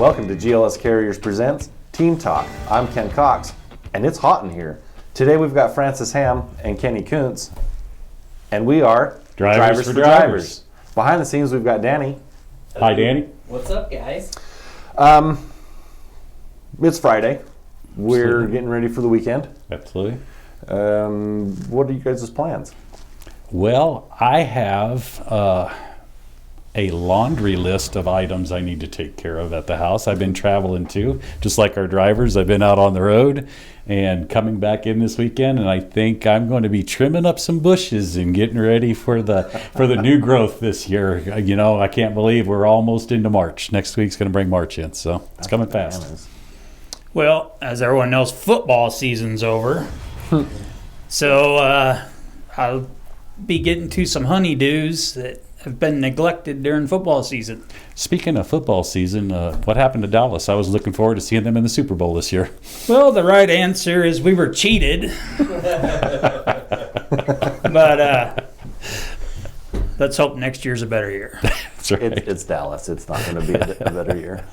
Welcome to GLS Carriers Presents Team Talk. I'm Ken Cox, and it's hot in here. Today we've got Francis Ham and Kenny Kuntz, and we are Drivers for Drivers. Behind the scenes, we've got Danny. Hi, Danny. What's up, guys? It's Friday. We're getting ready for the weekend. Absolutely. What are you guys' plans? Well, I have a laundry list of items I need to take care of at the house. I've been traveling too, just like our drivers. I've been out on the road and coming back in this weekend, and I think I'm going to be trimming up some bushes and getting ready for the new growth this year. You know, I can't believe we're almost into March. Next week's going to bring March in, so it's coming fast. Well, as everyone knows, football season's over. So I'll be getting to some honeydews that have been neglected during football season. Speaking of football season, what happened to Dallas? I was looking forward to seeing them in the Super Bowl this year. Well, the right answer is we were cheated. But let's hope next year's a better year. That's right. It's Dallas. It's not going to be a better year.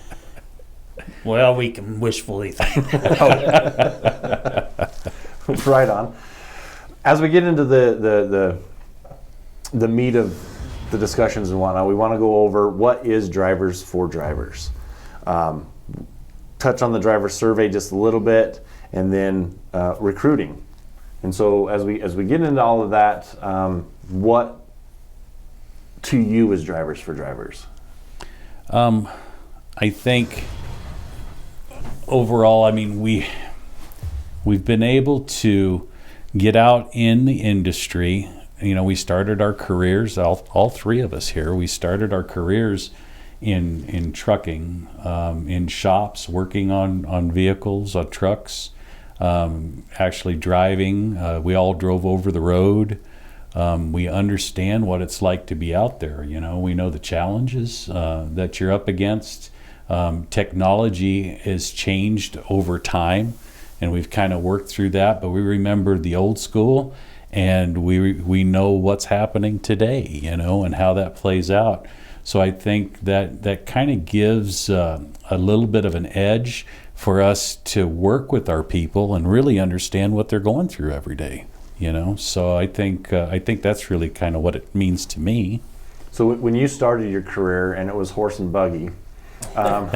Well, we can wishfully think. Right on. As we get into the meat of the discussions and whatnot, we want to go over what is Drivers for Drivers. Touch on the driver survey just a little bit, and then recruiting. And so as we get into all of that, what to you is Drivers for Drivers? I think overall, I mean, we've been able to get out in the industry. You know, we started our careers, all three of us here, we started our careers in trucking, in shops, working on vehicles, on trucks, actually driving. We all drove over the road. We understand what it's like to be out there. You know, we know the challenges that you're up against. Technology has changed over time, and we've kind of worked through that, but we remember the old school, and we know what's happening today, you know, and how that plays out. So I think that kind of gives a little bit of an edge for us to work with our people and really understand what they're going through every day, you know. So I think that's really kind of what it means to me. So when you started your career and it was horse and buggy, no,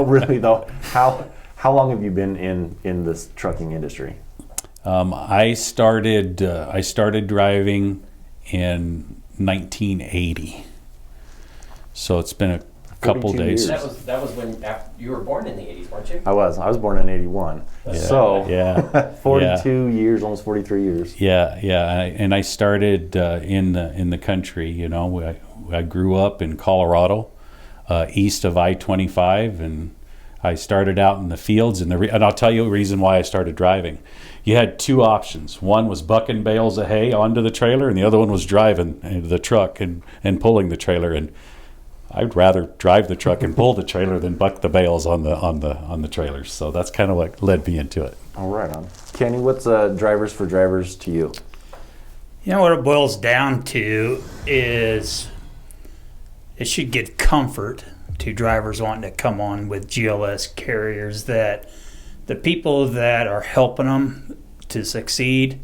really though, how long have you been in this trucking industry? I started driving in 1980, so it's been a couple days. That was when you were born in the 80s, weren't you? I was born in 81. Yeah. So yeah, 42 years, almost 43 years. Yeah. And I started in the country. You know, I grew up in Colorado, east of I-25, and I started out in the fields. And I'll tell you a reason why I started driving. You had two options. One was bucking bales of hay onto the trailer, and the other one was driving the truck and pulling the trailer. And I'd rather drive the truck and pull the trailer than buck the bales on the trailers. So that's kind of what led me into it. All right, on. Kenny, what's Drivers for Drivers to you? You know what it boils down to is it should give comfort to drivers wanting to come on with GLS Carriers that the people that are helping them to succeed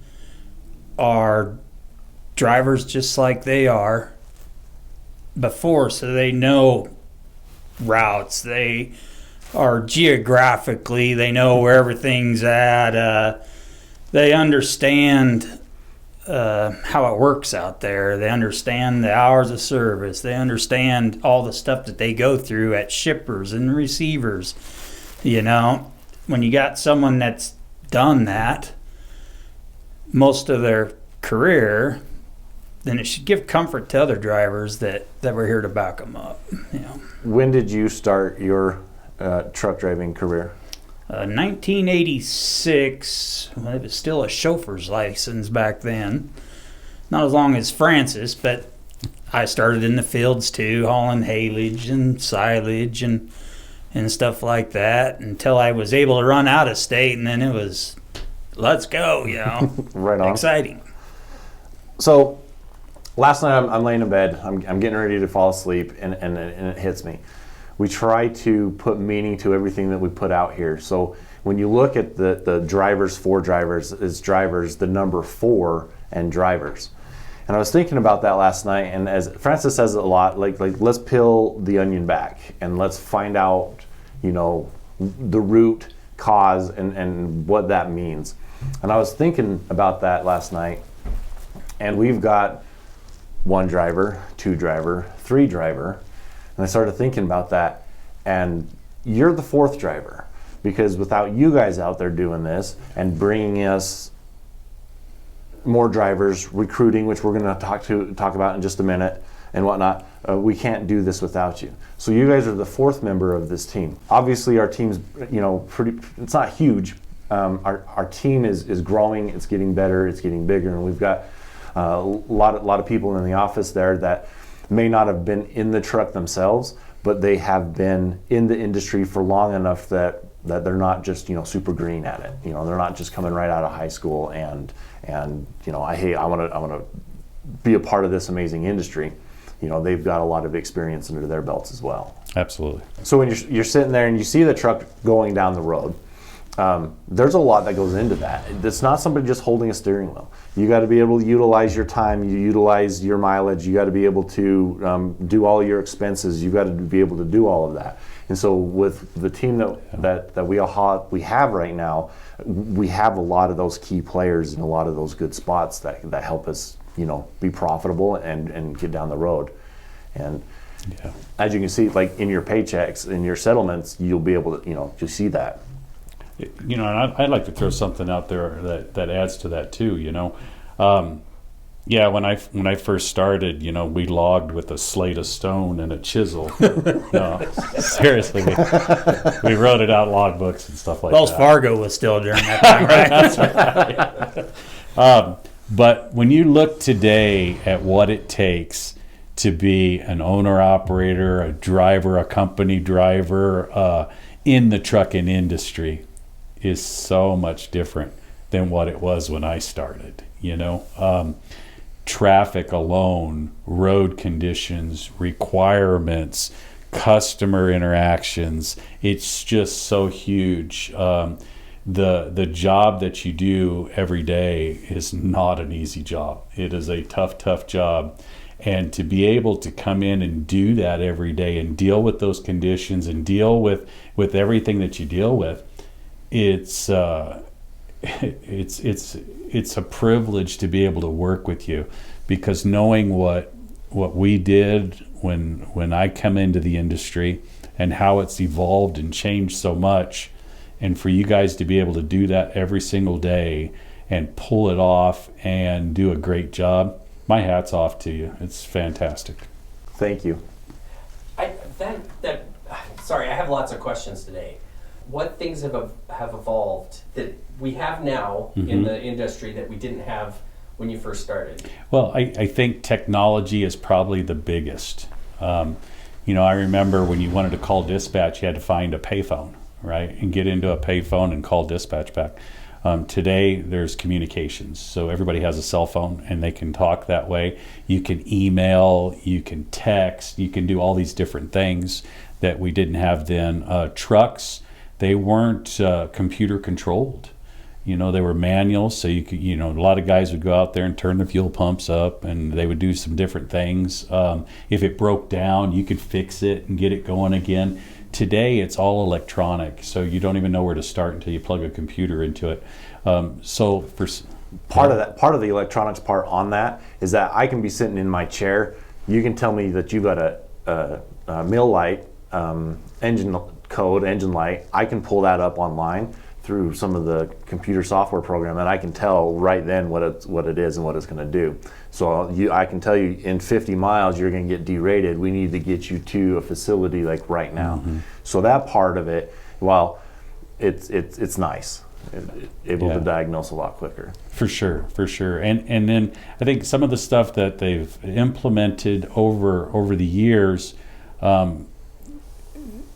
are drivers just like they are before, so they know routes, they are geographically, they know where everything's at, they understand how it works out there, they understand the hours of service, they understand all the stuff that they go through at shippers and receivers. You know, when you got someone that's done that most of their career, then it should give comfort to other drivers that we're here to back them up. You know. When did you start your truck driving career? 1986. Well, it was still a chauffeur's license back then. Not as long as Francis, but I started in the fields too, hauling haylage and silage and stuff like that until I was able to run out of state, and then it was, let's go, you know. Right on. Exciting. So last night I'm laying in bed, I'm getting ready to fall asleep, and it hits me. we try to put meaning to everything that we put out here. So when you look at the drivers for drivers, it's drivers, the number 4, and drivers. And I was thinking about that last night, and as Francis says it a lot, like let's peel the onion back and let's find out, the root cause and what that means. And I was thinking about that last night, and we've got 1 driver, 2 driver, 3 driver, and I started thinking about that, and you're the 4th driver, because without you guys out there doing this and bringing us more drivers, recruiting, which we're going to talk about in just a minute, and whatnot, we can't do this without you. So you guys are the 4th member of this team. Obviously, our team's it's not huge. Our team is growing. It's getting better. It's getting bigger, and we've got a lot of people in the office there that may not have been in the truck themselves, but they have been in the industry for long enough that they're not just super green at it. They're not just coming right out of high school and I want to be a part of this amazing industry. They've got a lot of experience under their belts as well. Absolutely. So when you're sitting there and you see the truck going down the road, there's a lot that goes into that. It's not somebody just holding a steering wheel. You got to be able to utilize your time, you utilize your mileage, you got to be able to do all your expenses, you got to be able to do all of that. And so with the team that we have right now, we have a lot of those key players and a lot of those good spots that help us be profitable and get down the road. And as you can see, like in your paychecks, in your settlements, you'll be able to see that. And I'd like to throw something out there that adds to that too. When I first started, we logged with a slate of stone and a chisel. No, seriously, we wrote it out logbooks and stuff like Wells that. Fargo was still during that time, right? That's right. But when you look today at what it takes to be an owner-operator, a driver, a company driver in the trucking industry, is so much different than what it was when I started. Traffic alone, road conditions, requirements, customer interactions, it's just so huge. The job that you do every day is not an easy job. It is a tough job. And to be able to come in and do that every day and deal with those conditions and deal with everything that you deal with, it's a privilege to be able to work with you, because knowing what we did when I come into the industry and how it's evolved and changed so much, and for you guys to be able to do that every single day and pull it off and do a great job, my hat's off to you. It's fantastic. Thank you. Sorry, I have lots of questions today. What things have evolved that we have now in the industry that we didn't have when you first started? Well, I think technology is probably the biggest. I remember when you wanted to call dispatch, you had to find a payphone, right, and get into a payphone and call dispatch back. Today, there's communications. So everybody has a cell phone and they can talk that way. You can email, you can text, you can do all these different things that we didn't have then. Trucks, they weren't computer controlled. They were manual, so you could, a lot of guys would go out there and turn the fuel pumps up, and they would do some different things. If it broke down, you could fix it and get it going again. Today, it's all electronic, so you don't even know where to start until you plug a computer into it. So for part of the electronics part on that is that I can be sitting in my chair. You can tell me that you've got a mill light, engine code, engine light. I can pull that up online through some of the computer software program, and I can tell right then what it is and what it's going to do. So I can tell you in 50 miles you're going to get derated. We need to get you to a facility like right now. So that part of it, while it's nice, able to diagnose a lot quicker. For sure. And then I think some of the stuff that they've implemented over the years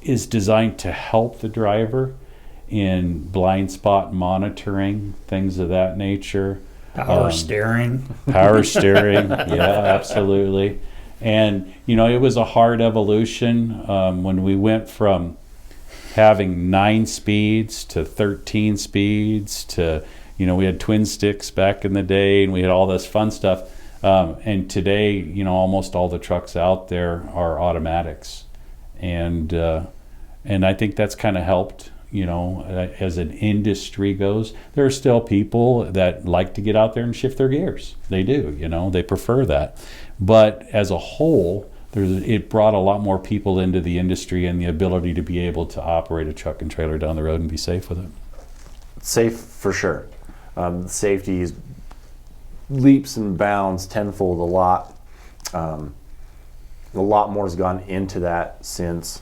is designed to help the driver in blind spot monitoring, things of that nature. Power steering. Yeah, absolutely. And, it was a hard evolution when we went from having 9 speeds to 13 speeds to, we had twin sticks back in the day, and we had all this fun stuff. And today, almost all the trucks out there are automatics. And I think that's kind of helped, as an industry goes. There are still people that like to get out there and shift their gears. They do, they prefer that. But as a whole, it brought a lot more people into the industry and the ability to be able to operate a truck and trailer down the road and be safe with it. Safe for sure. Safety is leaps and bounds tenfold. A lot more has gone into that since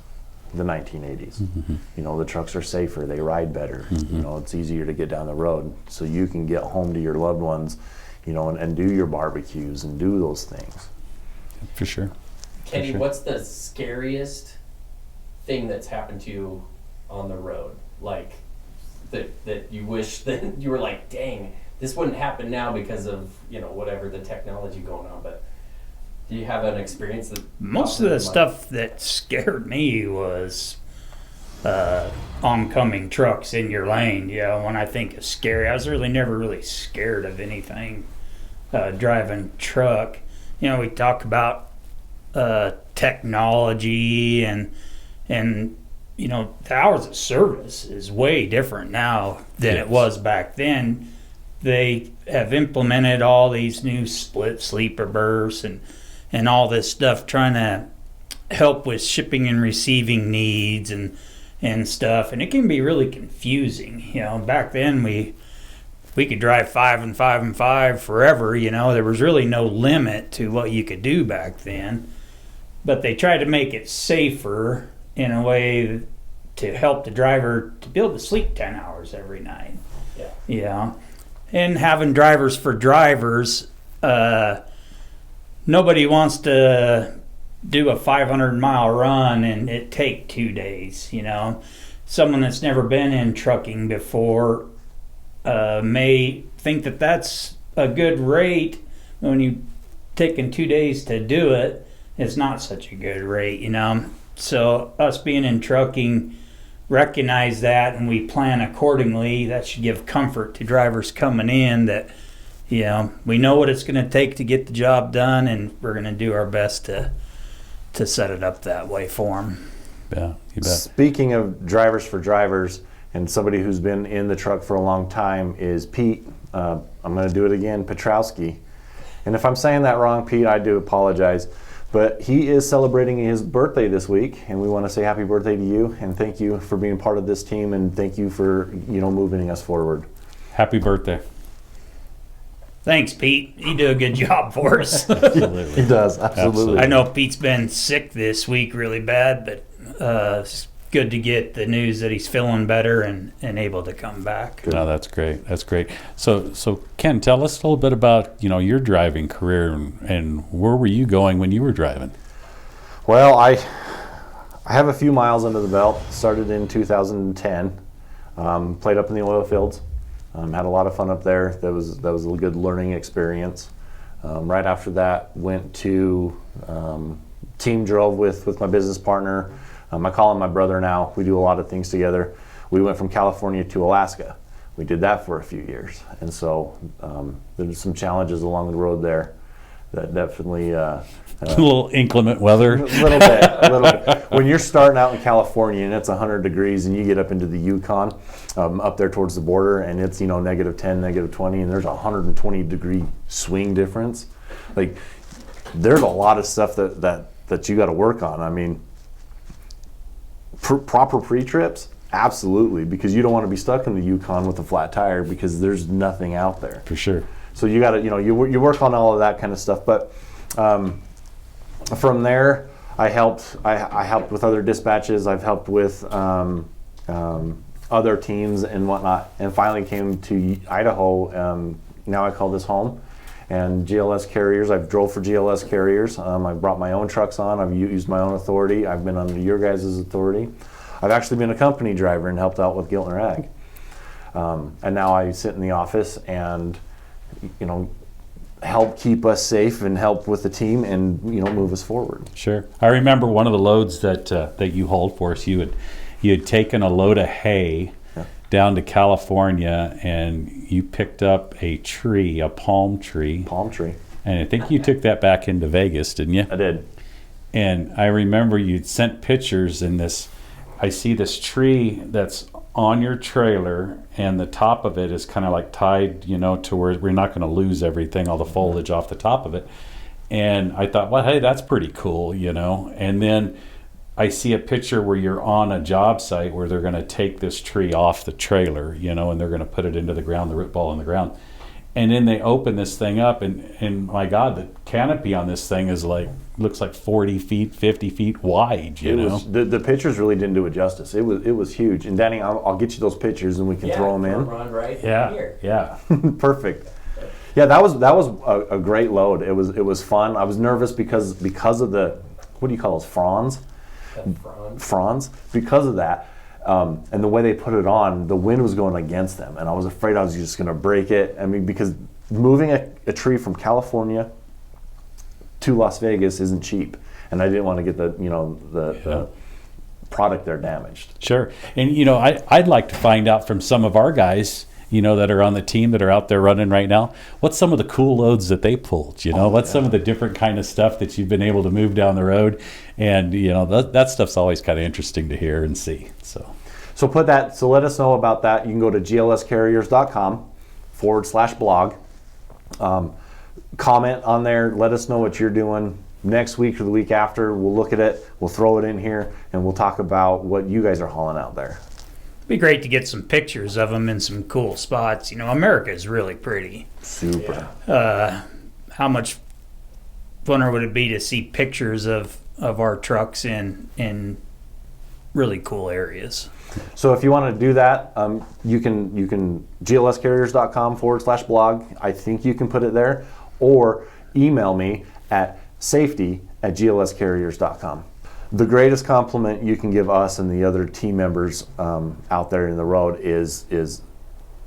the 1980s. Mm-hmm. The trucks are safer, they ride better. Mm-hmm. It's easier to get down the road, so you can get home to your loved ones, and do your barbecues and do those things. For sure. Kenny, sure. what's the scariest thing that's happened to you on the road? Like that you wish that you were like, dang, this wouldn't happen now because of, whatever the technology going on. But do you have an experience that Most of the stuff that scared me was oncoming trucks in your lane. When I think of scary, I was never really scared of anything driving truck. We talk about technology and the hours of service is way different now than it was back then. They have implemented all these new split sleeper berths and all this stuff, trying to help with shipping and receiving needs and stuff, and it can be really confusing. Back then we could drive 5 and 5 and 5 forever. There was really no limit to what you could do back then, but they tried to make it safer in a way to help the driver to be able to sleep 10 hours every night. And having drivers for drivers, nobody wants to do a 500-mile run and it take 2 days. Someone that's never been in trucking before may think that that's a good rate. When you taking 2 days to do it, it's not such a good rate. So us being in trucking recognize that, and we plan accordingly. That should give comfort to drivers coming in that we know what it's going to take to get the job done, and we're going to do our best to set it up that way for them. Yeah, you bet. Speaking of Drivers for Drivers, and somebody who's been in the truck for a long time is Pete. I'm going to do it again, Petrowski. And if I'm saying that wrong, Pete, I do apologize. But he is celebrating his birthday this week, and we want to say happy birthday to you, and thank you for being part of this team, and thank you for moving us forward. Happy birthday. Thanks, Pete. You do a good job for us. Absolutely. He does, absolutely. I know Pete's been sick this week really bad, but it's good to get the news that he's feeling better and able to come back. No, that's great. That's great. So Ken, tell us a little bit about your driving career and where were you going when you were driving? Well, I have a few miles under the belt. Started in 2010. Played up in the oil fields. Had a lot of fun up there. That was a good learning experience. Right after that, went to team drove with my business partner. I call him my brother now. We do a lot of things together. We went from California to Alaska. We did that for a few years. And so there was some challenges along the road there that definitely... a little inclement weather. A little bit. When you're starting out in California and it's 100 degrees and you get up into the Yukon, up there towards the border, and it's, -10, -20, and there's a 120 degree swing difference. Like, there's a lot of stuff that you got to work on. I mean, proper pre-trips, absolutely, because you don't want to be stuck in the Yukon with a flat tire because there's nothing out there. For sure. So you got to, you work on all of that kind of stuff. But from there, I helped with other dispatches. I've helped with other teams and whatnot, and finally came to Idaho. Now I call this home. And GLS Carriers, I've drove for GLS Carriers. I've brought my own trucks on. I've used my own authority. I've been under your guys' authority. I've actually been a company driver and helped out with Giltner Ag. And now I sit in the office and, help keep us safe and help with the team and move us forward. Sure. I remember one of the loads that you hauled for us. You had taken a load of hay down to California, and you picked up a tree, a palm tree. Palm tree. And I think you took that back into Vegas, didn't you? I did. And I remember you'd sent pictures in this. I see this tree that's on your trailer, and the top of it is kind of like tied, to where we're not going to lose everything, all the foliage off the top of it. And I thought, well, hey, that's pretty cool, And then I see a picture where you're on a job site where they're going to take this tree off the trailer, and they're going to put it into the ground, the root ball in the ground. And then they open this thing up, and my God, the canopy on this thing is looks like 40 feet, 50 feet wide, The pictures really didn't do it justice. It was huge. And Danny, I'll get you those pictures and we can throw them in. Run right Yeah, here. yeah. Perfect. Yeah, that was a great load. It was fun. I was nervous because of the, what do you call those, fronds? Fronds. Because of that. And the way they put it on, the wind was going against them, and I was afraid I was just going to break it. I mean, because moving a tree from California to Las Vegas isn't cheap, and I didn't want to get the product there damaged. Sure. And I'd like to find out from some of our guys, that are on the team that are out there running right now, what's some of the cool loads that they pulled? What's some of the different kind of stuff that you've been able to move down the road? And that stuff's always kind of interesting to hear and see. So let us know about that. You can go to glscarriers.com/blog. Comment on there. Let us know what you're doing next week or the week after. We'll look at it. We'll throw it in here, and we'll talk about what you guys are hauling out there. It'd be great to get some pictures of them in some cool spots. America is really pretty. Super. How much funner would it be to see pictures of our trucks in really cool areas? So if you want to do that, you can glscarriers.com/blog. I think you can put it there, or email me at safety@glscarriers.com. The greatest compliment you can give us and the other team members out there in the road is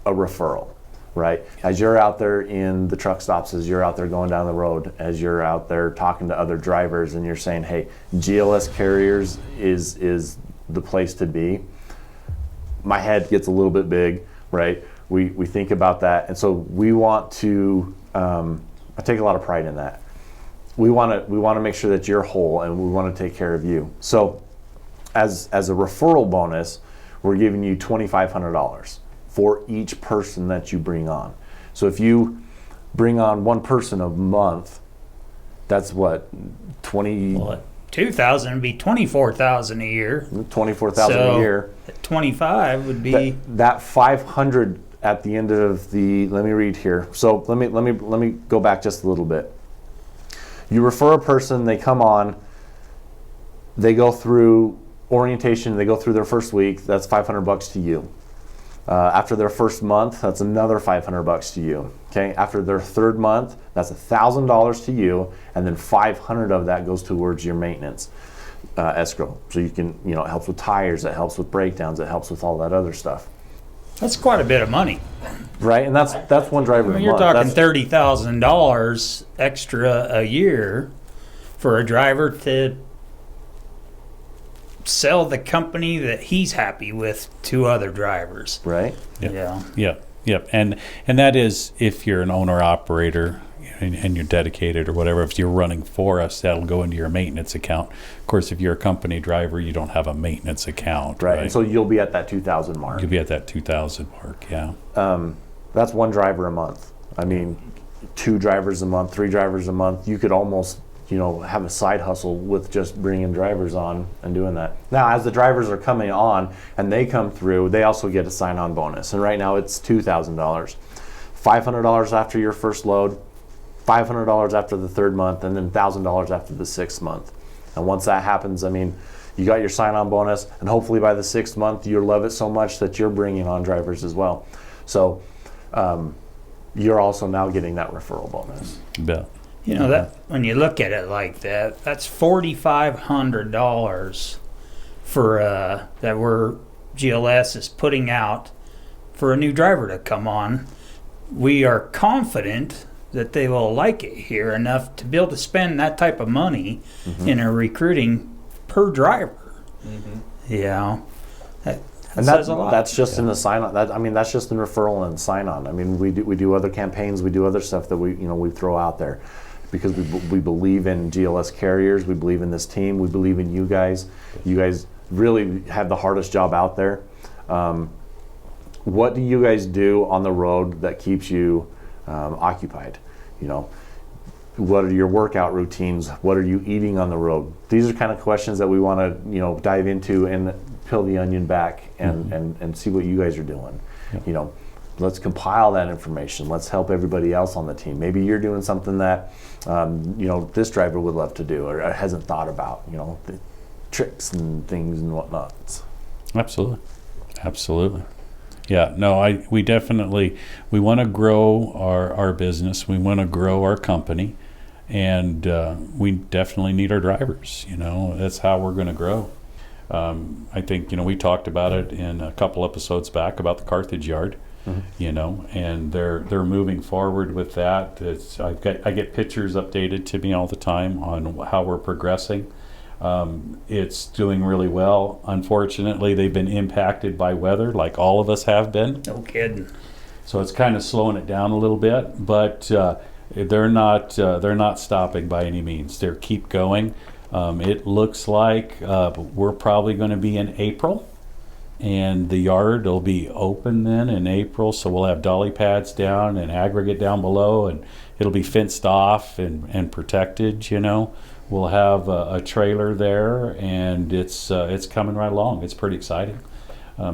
a referral, right? As you're out there in the truck stops, as you're out there going down the road, as you're out there talking to other drivers, and you're saying, hey, GLS Carriers is the place to be. My head gets a little bit big, right? We think about that, and so we want to. I take a lot of pride in that. We want to make sure that you're whole, and we want to take care of you. So, as a referral bonus, we're giving you $2,500 for each person that you bring on. So if you bring on one person a month, that's what 20. Well, 2,000 would be 24,000 a year. 24,000 a year. 25 would be that 500 at the end of the. Let me read here. So let me go back just a little bit. You refer a person, they come on, they go through orientation, they go through their first week. That's $500 to you. After their first month, that's another $500 to you. Okay. After their third month, that's $1,000 to you, and then 500 of that goes towards your maintenance escrow. So you can, it helps with tires, it helps with breakdowns, it helps with all that other stuff. That's quite a bit of money, right? And that's one driver. You're talking $30,000 extra a year for a driver to sell the company that he's happy with to other drivers. Right. Yeah. Yep. And that is if you're an owner operator and you're dedicated or whatever. If you're running for us, that'll go into your maintenance account. Of course, if you're a company driver, you don't have a maintenance account. Right. And so you'll be at that 2,000 mark. You'll be at that 2,000 mark. Yeah. That's one driver a month. I mean, 2 drivers a month, 3 drivers a month. You could almost have a side hustle with just bringing drivers on and doing that. Now, as the drivers are coming on and they come through, they also get a sign-on bonus. And right now it's $2,000. $500 after your first load, $500 after the third month, and then $1,000 after the 6th month. And once that happens, I mean, you got your sign-on bonus, and hopefully by the 6th month, you'll love it so much that you're bringing on drivers as well. So you're also now getting that referral bonus. Yeah. That when you look at it like that, that's $4,500 for that GLS is putting out for a new driver to come on. We are confident that they will like it here enough to be able to spend that type of money in a recruiting per driver. You know, that And says a lot. that's just in the sign on. I mean, that's just in referral and sign on. I mean, we do other campaigns, we do other stuff that we throw out there, because we believe in GLS Carriers, we believe in this team, we believe in you guys. You guys really have the hardest job out there. What do you guys do on the road that keeps you occupied? You know, what are your workout routines? What are you eating on the road? These are kind of questions that we want to dive into and peel the onion back and see what you guys are doing. You know, let's compile that information. Let's help everybody else on the team. Maybe you're doing something that this driver would love to do or hasn't thought about. You know, the tricks and things and whatnot. Absolutely. Yeah, no, we definitely, we want to grow our business. We want to grow our company, and we definitely need our drivers. You know, that's how we're going to grow. I think, we talked about it in a couple episodes back about the Carthage yard, and they're moving forward with that. I get pictures updated to me all the time on how we're progressing. It's doing really well. Unfortunately, they've been impacted by weather, like all of us have been. No kidding. So it's kind of slowing it down a little bit, but they're not stopping by any means. They keep going. It looks like we're probably going to be in April, and the yard will be open then in April. So we'll have dolly pads down and aggregate down below, and it'll be fenced off and protected. We'll have a trailer there, and it's coming right along. It's pretty exciting.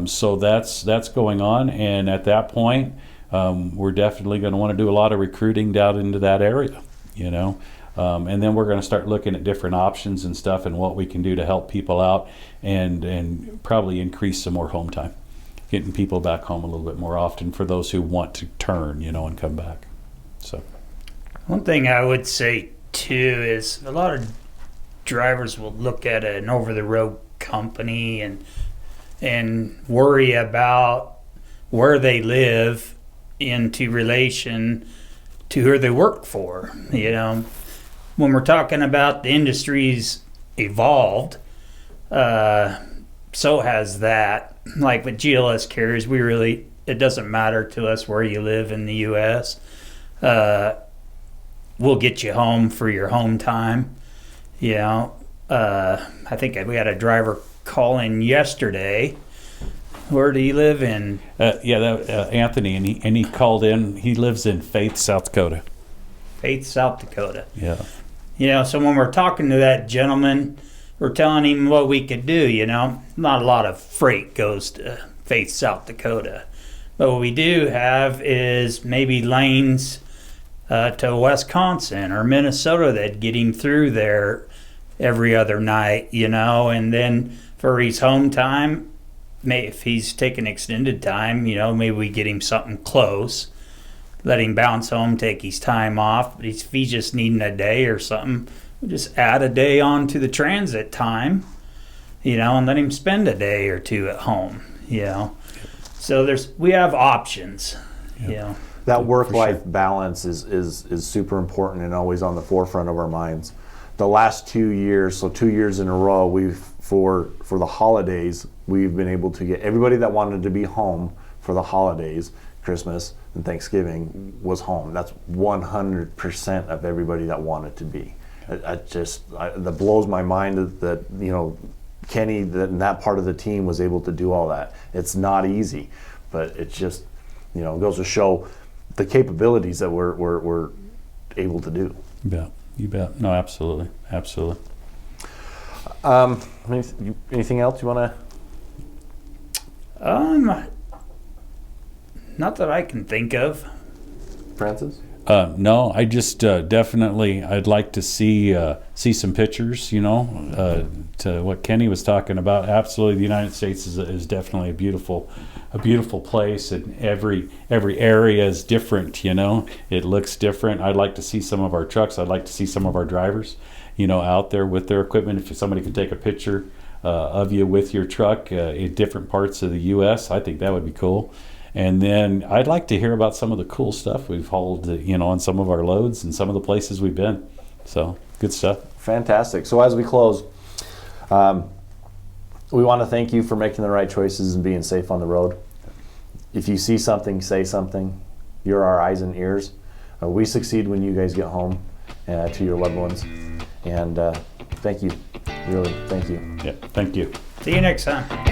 So that's going on, and at that point, we're definitely going to want to do a lot of recruiting down into that area, and then we're going to start looking at different options and stuff and what we can do to help people out and probably increase some more home time, getting people back home a little bit more often for those who want to turn, and come back. So one thing I would say too is a lot of drivers will look at an over-the-road company and worry about where they live into relation to who they work for. When we're talking about the industry's evolved, so has that. Like with GLS Carriers, it doesn't matter to us where you live in the U.S. We'll get you home for your home time. I think we had a driver call in yesterday. Where do you live in? Anthony, and he called in. He lives in Faith, South Dakota. Faith, South Dakota. Yeah. So when we're talking to that gentleman, we're telling him what we could do. Not a lot of freight goes to Faith, South Dakota, but what we do have is maybe lanes to Wisconsin or Minnesota that get him through there every other night, and then for his home time, if he's taking extended time, maybe we get him something close, let him bounce home, take his time off. But if he's just needing a day or something, we just add a day on to the transit time, and let him spend a day or two at home, So we have options, That work-life balance is super important and always on the forefront of our minds. The last 2 years, so 2 years in a row, for the holidays, we've been able to get everybody that wanted to be home for the holidays, Christmas and Thanksgiving, was home. That's 100% of everybody that wanted to be. That blows my mind that Kenny and that part of the team was able to do all that. It's not easy, but it just goes to show the capabilities that we're able to do. You bet. No, absolutely. Anything else you want to? Not that I can think of. Francis? No, I just definitely I'd like to see some pictures. To what Kenny was talking about. Absolutely, the United States is definitely a beautiful place, and every area is different. It looks different. I'd like to see some of our trucks. I'd like to see some of our drivers, out there with their equipment. If somebody could take a picture of you with your truck in different parts of the U.S., I think that would be cool. And then I'd like to hear about some of the cool stuff we've hauled, on some of our loads and some of the places we've been. So good stuff. Fantastic. So as we close, we want to thank you for making the right choices and being safe on the road. If you see something, say something. You're our eyes and ears. We succeed when you guys get home to your loved ones. And thank you. Really, thank you. Yeah, thank you. See you next time.